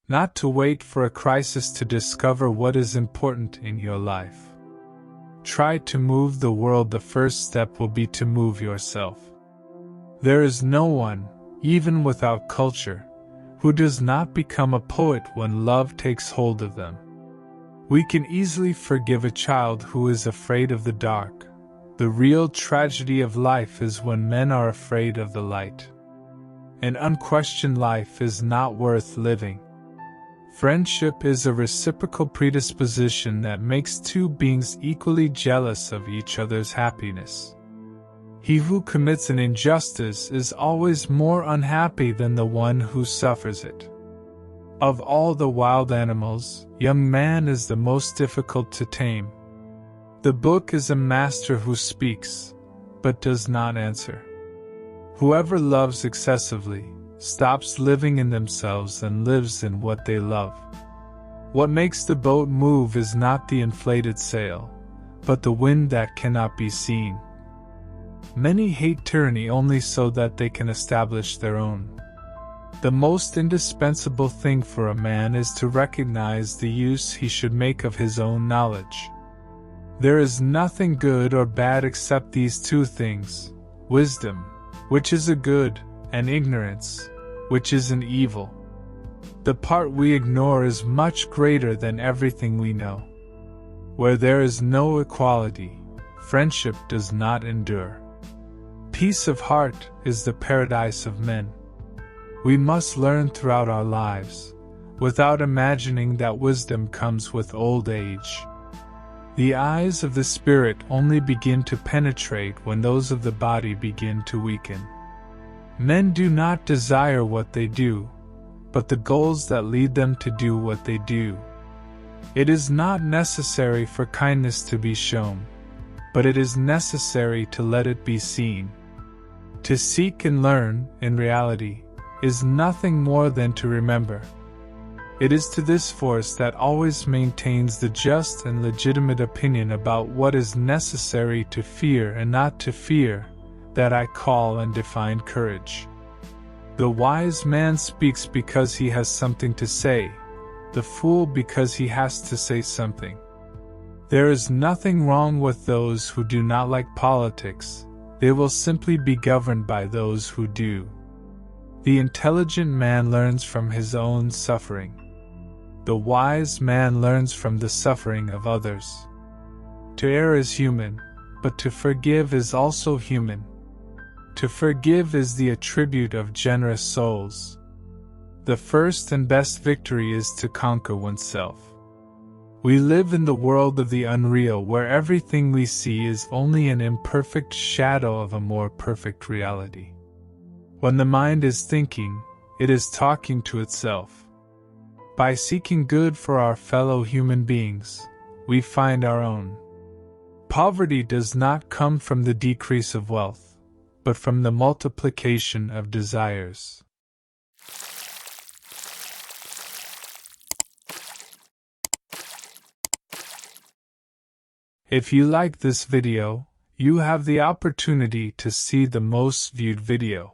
not to wait for a crisis to discover what is important in your life. Try to move the world. The first step will be to move yourself. There is no one, even without culture, who does not become a poet when love takes hold of them. We can easily forgive a child who is afraid of the dark. The real tragedy of life is when men are afraid of the light. An unquestioned life is not worth living. Friendship is a reciprocal predisposition that makes two beings equally jealous of each other's happiness. He who commits an injustice is always more unhappy than the one who suffers it. Of all the wild animals, young man is the most difficult to tame. The book is a master who speaks, but does not answer. Whoever loves excessively stops living in themselves and lives in what they love. What makes the boat move is not the inflated sail, but the wind that cannot be seen. Many hate tyranny only so that they can establish their own. The most indispensable thing for a man is to recognize the use he should make of his own knowledge. There is nothing good or bad except these two things: wisdom, which is a good, and ignorance, which is an evil. The part we ignore is much greater than everything we know. Where there is no equality, friendship does not endure. Peace of heart is the paradise of men. We must learn throughout our lives, without imagining that wisdom comes with old age. The eyes of the spirit only begin to penetrate when those of the body begin to weaken. Men do not desire what they do, but the goals that lead them to do what they do. It is not necessary for kindness to be shown, but it is necessary to let it be seen. To seek and learn, in reality, is nothing more than to remember. It is to this force that always maintains the just and legitimate opinion about what is necessary to fear and not to fear, that I call and define courage. The wise man speaks because he has something to say, the fool because he has to say something. There is nothing wrong with those who do not like politics. They will simply be governed by those who do. The intelligent man learns from his own suffering. The wise man learns from the suffering of others. To err is human, but to forgive is also human. To forgive is the attribute of generous souls. The first and best victory is to conquer oneself. We live in the world of the unreal, where everything we see is only an imperfect shadow of a more perfect reality. When the mind is thinking, it is talking to itself. By seeking good for our fellow human beings, we find our own. Poverty does not come from the decrease of wealth, but from the multiplication of desires. If you like this video, you have the opportunity to see the most viewed video.